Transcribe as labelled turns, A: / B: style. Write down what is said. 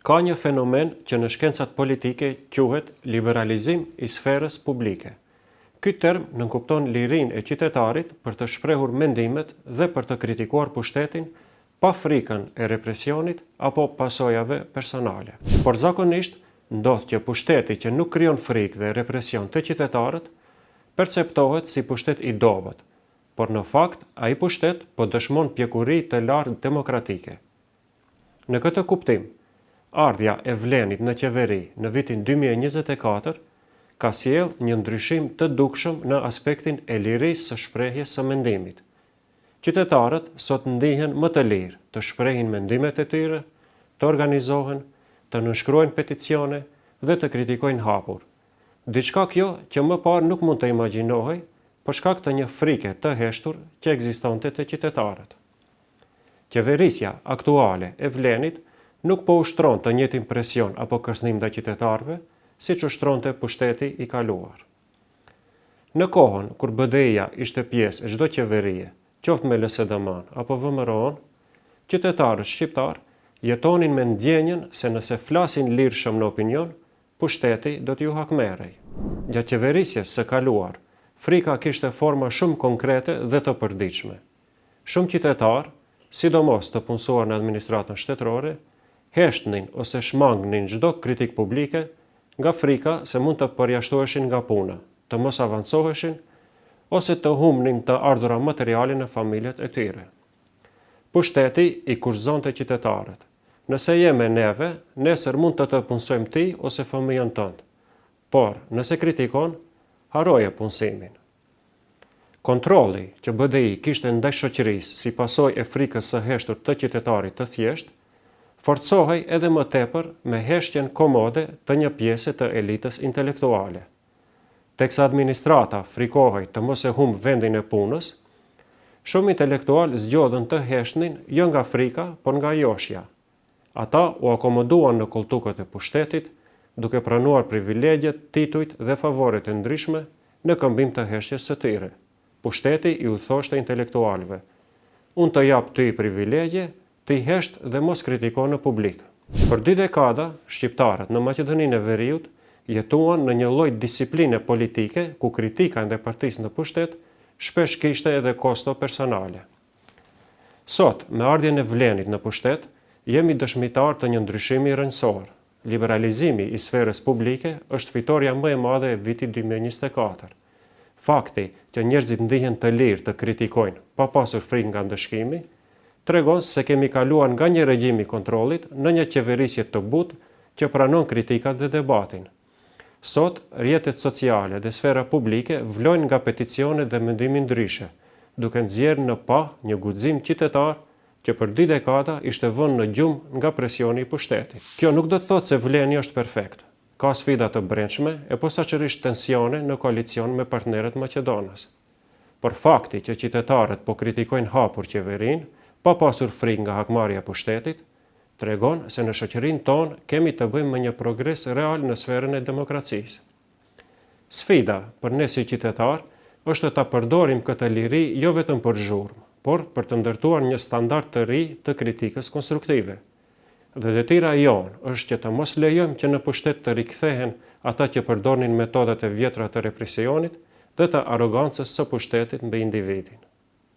A: Ka një fenomen që në shkencat politike quhet liberalizim i sferës publike. Ky term nënkupton lirinë e qytetarit për të shprehur mendimet dhe për të kritikuar pushtetin pa frikën e represionit apo pasojave personale. Por zakonisht ndodh që pushteti që nuk krijon frikë dhe represion të qytetarët perceptohet si pushtet i dobët, por në fakt ai pushtet po dëshmon pjekuri të lartë demokratike. Në këtë kuptim, ardhja e Vlenit në qeveri në vitin 2024 ka sjell një ndryshim të dukshëm në aspektin e lirisë së shprehjes së mendimit. Qytetarët sot ndihen më të lirë të shprehin mendimet e tyre, të organizohen, të nënshkruajnë peticione dhe të kritikojnë hapur. Diçka kjo që më parë nuk mund të imagjinohej për shkak të një frike të heshtur që ekzistonte te qytetarët. Qeverisja aktuale e Vlenit nuk po ushtron të njëjtin presion apo kërcënim ndaj qytetarëve, siç ushtronte pushteti i kaluar. Në kohën kur BDI-ja ishte pjesë e çdo qeverie, qoftë me LSDM-an apo VMRO-n, qytetarët shqiptar jetonin me ndjenjen se nëse flasin lirshëm në opinion, pushteti do t'ju hakmerrej. Gjatë qeverisjes së kaluar, frika kishte forma shumë konkrete dhe të përditshme. Shumë qytetarë, sidomos të punësuar në administratën shtetërore, heshtnin ose shmangnin çdo kritik publike nga frika se mund të përjashtoheshin nga puna, të mos avancoheshin ose të humbnin të ardhura materiale në familjet e tyre. Pushteti i kurthëzonte qytetarët. Nëse je me neve, nesër mund të punësojmë ti ose fëmijën tënd. Por, nëse kritikon, haroje punësimin. Kontrolli që BDI kishte ndaj shoqërisë si pasojë e frikës së heshtur të qytetarit të thjeshtë, forcohej edhe më tepër me heshtjen komode të një pjese të elitës intelektuale. Teksa administrata frikohej të mos e humb vendin e punës, shumë intelektual zgjodhen të heshtnin jo nga frika, por nga joshja. Ata u akomoduan në koltukët e pushtetit, duke pranuar privilegjet, titujt dhe favoret e ndryshme në këmbim të heshtjes së tyre. Pushteti i u thoshte intelektualëve: unë të jap ty privilegje, ti hesht dhe mos kritikon në publik. Për 2 dekada, shqiptarët në Maqedoninë e Veriut jetuan në një lloj disipline politike ku kritika ndaj partisë në pushtet shpesh kishte edhe kosto personale. Sot, me ardhjen e Vlenit në pushtet, jemi dëshmitar të një ndryshimi rrënjësor. Liberalizimi i sferës publike është fitoria më e madhe e vitit 2024. Fakti që njerëzit ndihen të lirë të kritikojnë pa pasur frikë nga ndëshkimi, tregon se kemi kaluar nga një regjim i kontrollit në një qeverisje të butë që pranon kritikat dhe debatin. Sot, rrjetet sociale dhe sfera publike vlojnë nga peticione dhe mendime ndryshe, duke nxjerrë në pa një guxim qytetar që për 2 dekada ishte vënë në gjumë nga presioni i pushtetit. Kjo nuk do të thotë se Vleni është perfekt. Ka sfida të brendshme e posaçërisht tensione në koalicion me partnerët maqedonas. Por fakti që qytetarët po kritikojnë hapur qeverinë, pa pasur frikë nga hakmarrja e pushtetit, tregon se në shoqërinë tonë kemi të bëjmë me një progres real në sferën e demokracisë. Sfida për ne si qytetar është ta përdorim këtë liri jo vetëm për zhurmë, por për të ndërtuar një standard të ri të kritikës konstruktive. Dhe detyrë jonë është që të mos lejojmë që në pushtet të rikthehen ata që përdornin metodat e vjetra të represionit dhe të arrogancës së pushtetit mbi individin.